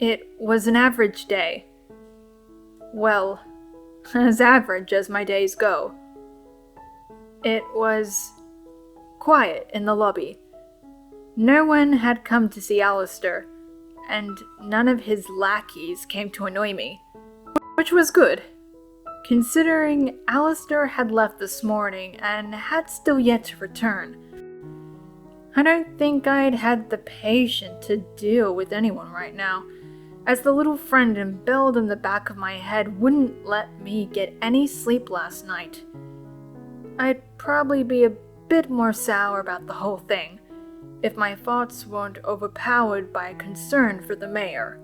It was an average day. Well, as average as my days go. It was quiet in the lobby. No one had come to see Alistair, and none of his lackeys came to annoy me, which was good, considering Alistair had left this morning and had still yet to return. I don't think I'd had the patience to deal with anyone right now, as the little friend impelled in the back of my head wouldn't let me get any sleep last night. I'd probably be a bit more sour about the whole thing if my thoughts weren't overpowered by a concern for the mayor.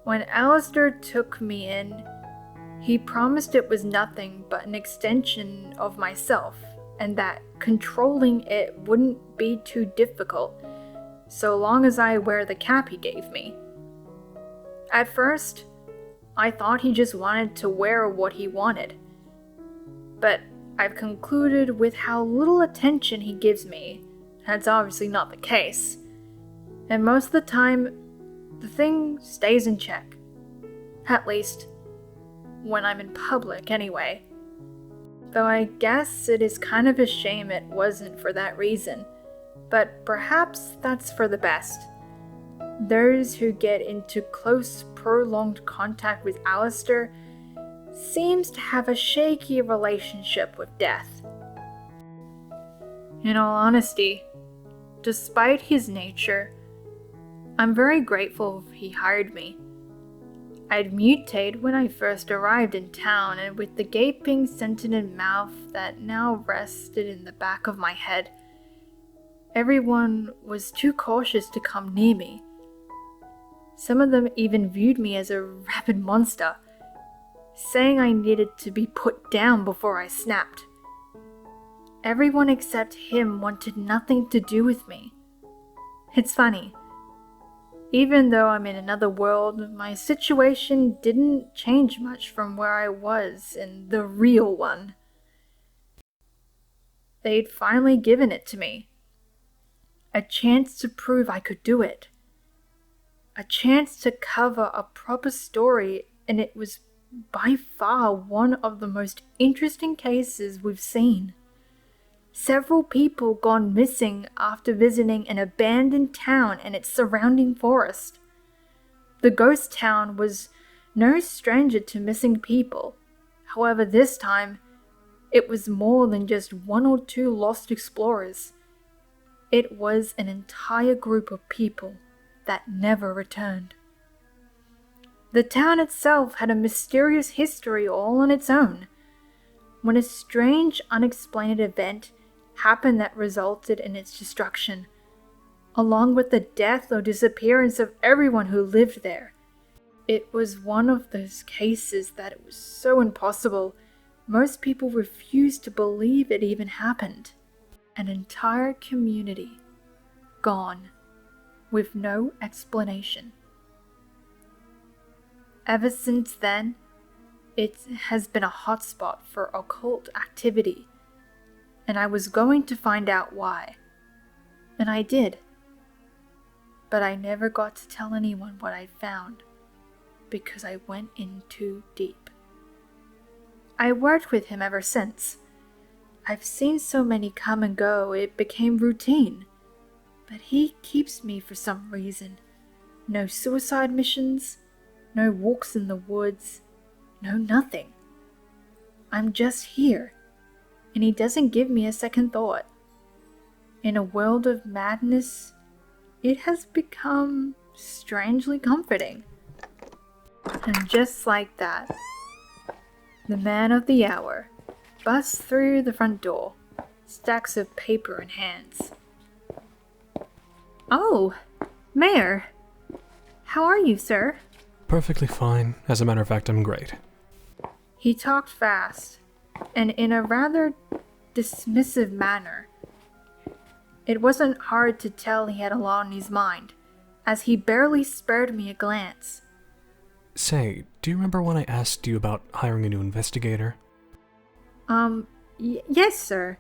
When Alistair took me in, he promised it was nothing but an extension of myself, and that controlling it wouldn't be too difficult, so long as I wear the cap he gave me. At first, I thought he just wanted to wear what he wanted, but I've concluded with how little attention he gives me, that's obviously not the case, and most of the time, the thing stays in check. At least, when I'm in public anyway. Though I guess it is kind of a shame it wasn't for that reason, but perhaps that's for the best. Those who get into close, prolonged contact with Alistair seems to have a shaky relationship with death. In all honesty, despite his nature, I'm very grateful he hired me. I'd mutate when I first arrived in town, and with the gaping sensitive mouth that now rested in the back of my head, everyone was too cautious to come near me. Some of them even viewed me as a rabid monster, saying I needed to be put down before I snapped. Everyone except him wanted nothing to do with me. It's funny. Even though I'm in another world, my situation didn't change much from where I was in the real one. They'd finally given it to me. A chance to prove I could do it. A chance to cover a proper story, and it was by far one of the most interesting cases we've seen. Several people gone missing after visiting an abandoned town and its surrounding forest. The ghost town was no stranger to missing people. However, this time, it was more than just one or two lost explorers. It was an entire group of people that never returned. The town itself had a mysterious history all on its own. When a strange, unexplained event happened that resulted in its destruction, along with the death or disappearance of everyone who lived there. It was one of those cases that it was so impossible, most people refused to believe it even happened. An entire community gone, with no explanation. Ever since then, it has been a hotspot for occult activity, and I was going to find out why. And I did. But I never got to tell anyone what I found, because I went in too deep. I worked with him ever since. I've seen so many come and go, it became routine. But he keeps me for some reason. No suicide missions, no walks in the woods, no nothing. I'm just here, and he doesn't give me a second thought. In a world of madness, it has become strangely comforting. And just like that, the man of the hour busts through the front door, stacks of paper in hands. Oh, Mayor. How are you, sir? Perfectly fine. As a matter of fact, I'm great. He talked fast, and in a rather dismissive manner. It wasn't hard to tell he had a lot on his mind, as he barely spared me a glance. Say, do you remember when I asked you about hiring a new investigator? Yes, sir.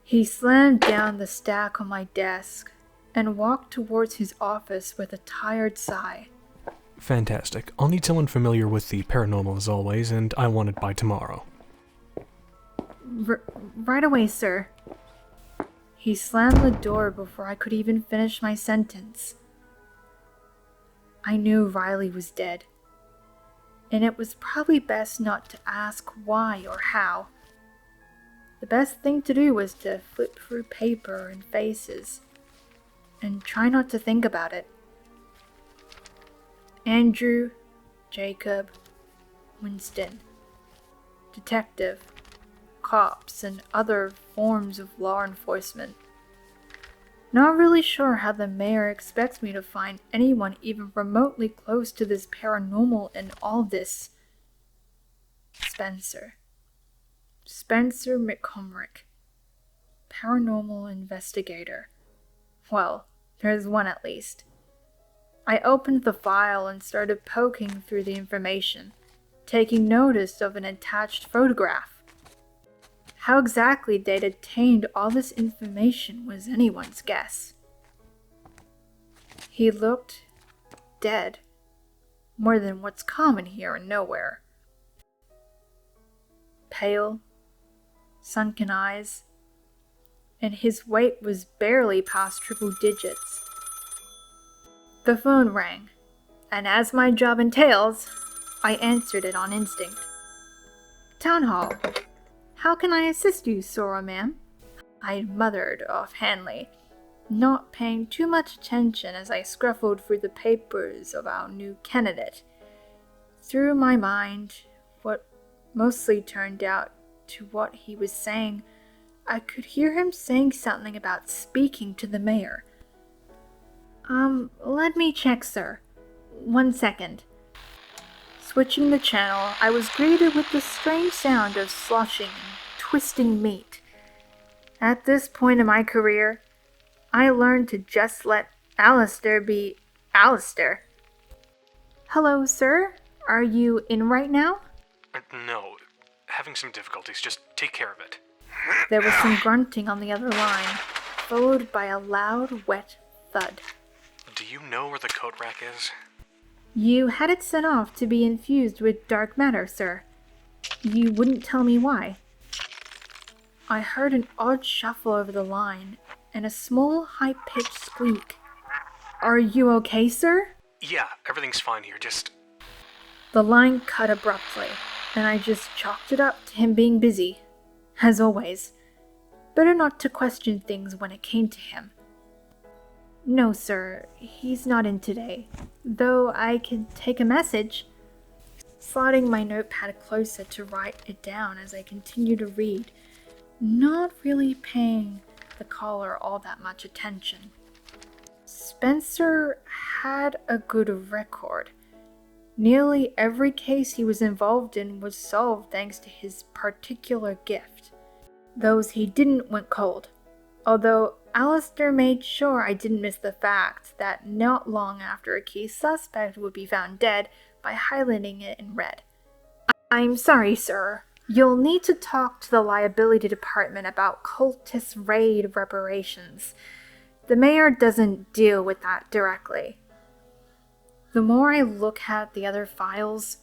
He slammed down the stack on my desk and walked towards his office with a tired sigh. Fantastic. I'll need someone familiar with the paranormal as always, and I want it by tomorrow. Right away, sir. He slammed the door before I could even finish my sentence. I knew Riley was dead, and it was probably best not to ask why or how. The best thing to do was to flip through paper and faces, and try not to think about it. Andrew, Jacob, Winston, detective, cops, and other forms of law enforcement. Not really sure how the mayor expects me to find anyone even remotely close to this paranormal and all this. Spencer McCormick, paranormal investigator. Well, there's one at least. I opened the file and started poking through the information, taking notice of an attached photograph. How exactly they'd obtained all this information was anyone's guess. He looked dead, more than what's common here in nowhere. Pale, sunken eyes, and his weight was barely past triple digits. The phone rang, and as my job entails, I answered it on instinct. Town Hall. How can I assist you, Sora, ma'am? I muttered offhandedly, not paying too much attention as I scruffled through the papers of our new candidate. Through my mind, what mostly turned out to what he was saying, I could hear him saying something about speaking to the mayor. Let me check, sir. 1 second. Switching the channel, I was greeted with the strange sound of sloshing and twisting meat. At this point in my career, I learned to just let Alistair be Alistair. Hello, sir. Are you in right now? No, having some difficulties. Just take care of it. There was some grunting on the other line, followed by a loud, wet thud. Do you know where the coat rack is? You had it sent off to be infused with dark matter, sir. You wouldn't tell me why. I heard an odd shuffle over the line, and a small, high-pitched squeak. Are you okay, sir? Yeah, everything's fine here, just... The line cut abruptly, and I just chalked it up to him being busy. As always. Better not to question things when it came to him. No, sir, he's not in today, though I can take a message. Sliding my notepad closer to write it down as I continue to read, not really paying the caller all that much attention. Spencer had a good record. Nearly every case he was involved in was solved thanks to his particular gift. Those he didn't went cold, although Alistair made sure I didn't miss the fact that not long after a key suspect would be found dead by highlighting it in red. I'm sorry, sir. You'll need to talk to the liability department about cultist raid reparations. The mayor doesn't deal with that directly. The more I look at the other files,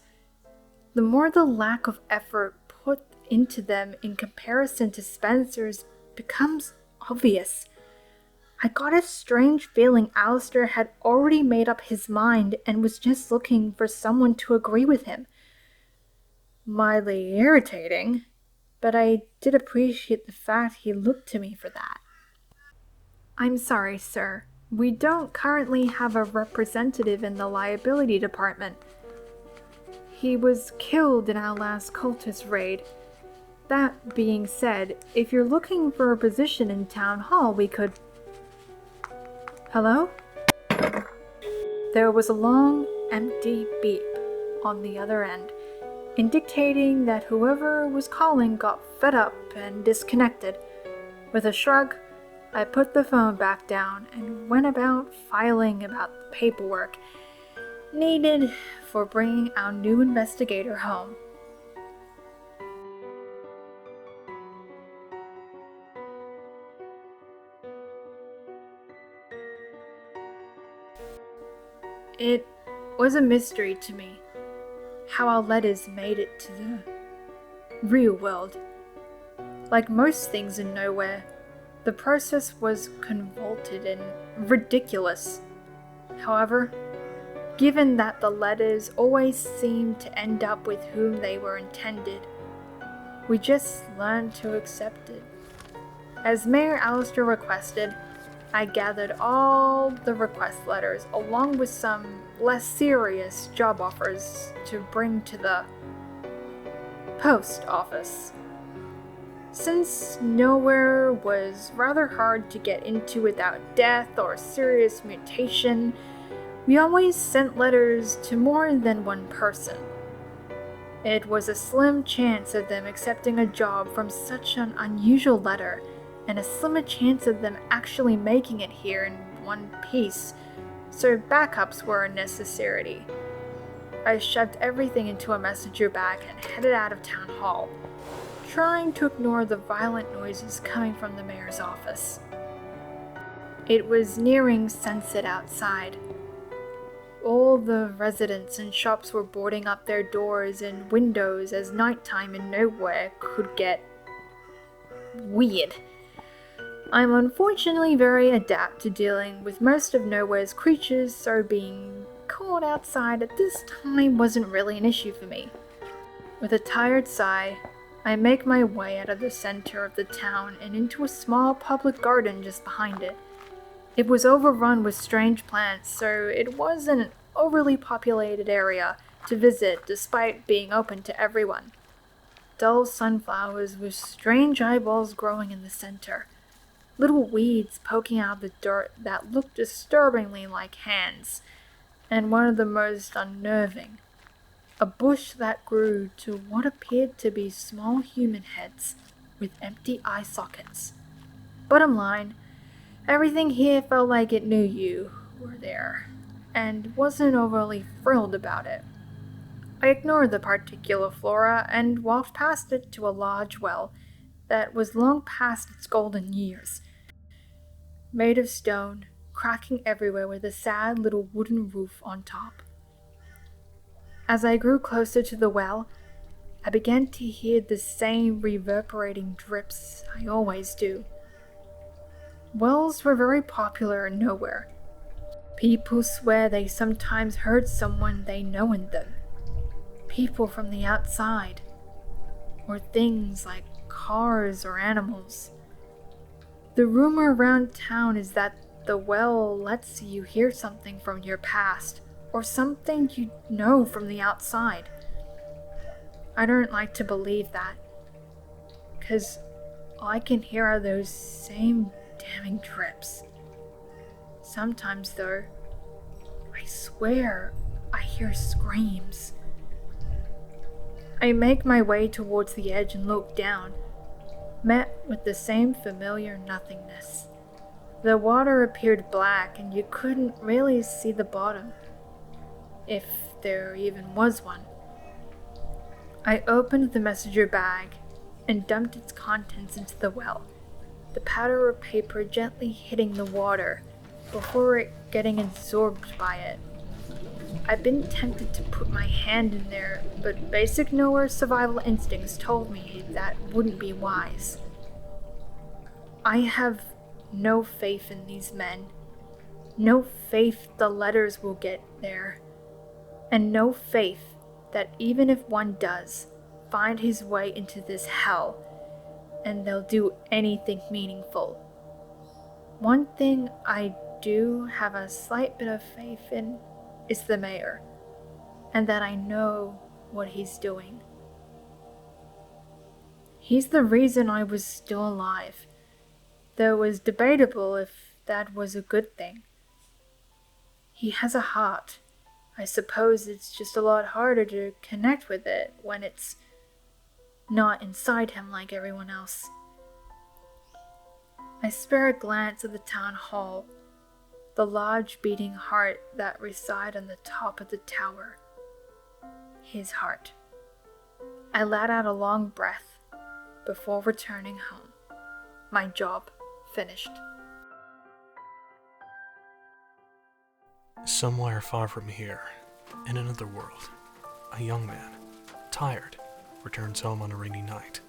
the more the lack of effort put into them in comparison to Spencer's becomes obvious. I got a strange feeling Alistair had already made up his mind and was just looking for someone to agree with him. Mildly irritating, but I did appreciate the fact he looked to me for that. I'm sorry, sir. We don't currently have a representative in the liability department. He was killed in our last cultist raid. That being said, if you're looking for a position in Town Hall, we could... Hello? There was a long, empty beep on the other end, indicating that whoever was calling got fed up and disconnected. With a shrug, I put the phone back down and went about filing about the paperwork needed for bringing our new investigator home. It was a mystery to me how our letters made it to the real world. Like most things in Nowhere, the process was convoluted and ridiculous. However, given that the letters always seemed to end up with whom they were intended, we just learned to accept it. As Mayor Alistair requested, I gathered all the request letters along with some less serious job offers to bring to the post office. Since Nowhere was rather hard to get into without death or serious mutation, we always sent letters to more than one person. It was a slim chance of them accepting a job from such an unusual letter, and a slimmer chance of them actually making it here in one piece, so backups were a necessity. I shoved everything into a messenger bag and headed out of town hall, trying to ignore the violent noises coming from the mayor's office. It was nearing sunset outside. All the residents and shops were boarding up their doors and windows as nighttime in Nowhere could get weird. I'm unfortunately very adept to dealing with most of Nowhere's creatures, so being caught outside at this time wasn't really an issue for me. With a tired sigh, I make my way out of the center of the town and into a small public garden just behind it. It was overrun with strange plants, so it wasn't an overly populated area to visit despite being open to everyone. Dull sunflowers with strange eyeballs growing in the center. Little weeds poking out of the dirt that looked disturbingly like hands. And one of the most unnerving, a bush that grew to what appeared to be small human heads with empty eye sockets. Bottom line, everything here felt like it knew you were there, and wasn't overly thrilled about it. I ignored the particular flora and walked past it to a large well that was long past its golden years. Made of stone, cracking everywhere with a sad little wooden roof on top. As I grew closer to the well, I began to hear the same reverberating drips I always do. Wells were very popular in Nowhere. People swear they sometimes heard someone they know in them. People from the outside, or things like cars or animals. The rumor around town is that the well lets you hear something from your past, or something you know from the outside. I don't like to believe that, 'cause all I can hear are those same damning drips. Sometimes, though, I swear I hear screams. I make my way towards the edge and look down, met with the same familiar nothingness. The water appeared black and you couldn't really see the bottom, if there even was one. I opened the messenger bag and dumped its contents into the well, the powder of paper gently hitting the water before it getting absorbed by it. I've been tempted to put my hand in there, but basic Nowhere survival instincts told me that wouldn't be wise. I have no faith in these men, no faith the letters will get there, and no faith that even if one does find his way into this hell, and they'll do anything meaningful. One thing I do have a slight bit of faith in is the mayor, and that I know what he's doing. He's the reason I was still alive, though it was debatable if that was a good thing. He has a heart. I suppose it's just a lot harder to connect with it when it's not inside him like everyone else. I spare a glance at the town hall, the large beating heart that reside on the top of the tower. His heart. I let out a long breath before returning home. My job finished. Somewhere far from here, in another world, a young man, tired, returns home on a rainy night,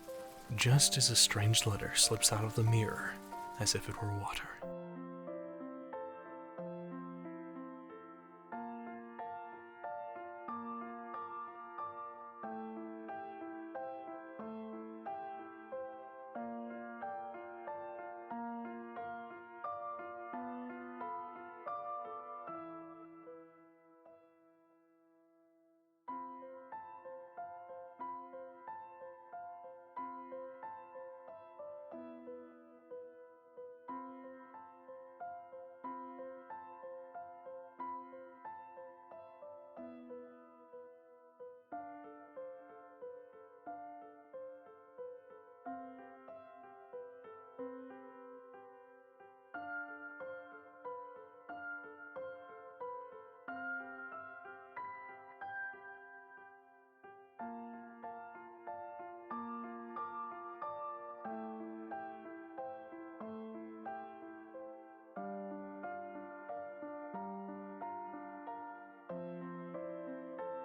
just as a strange letter slips out of the mirror as if it were water.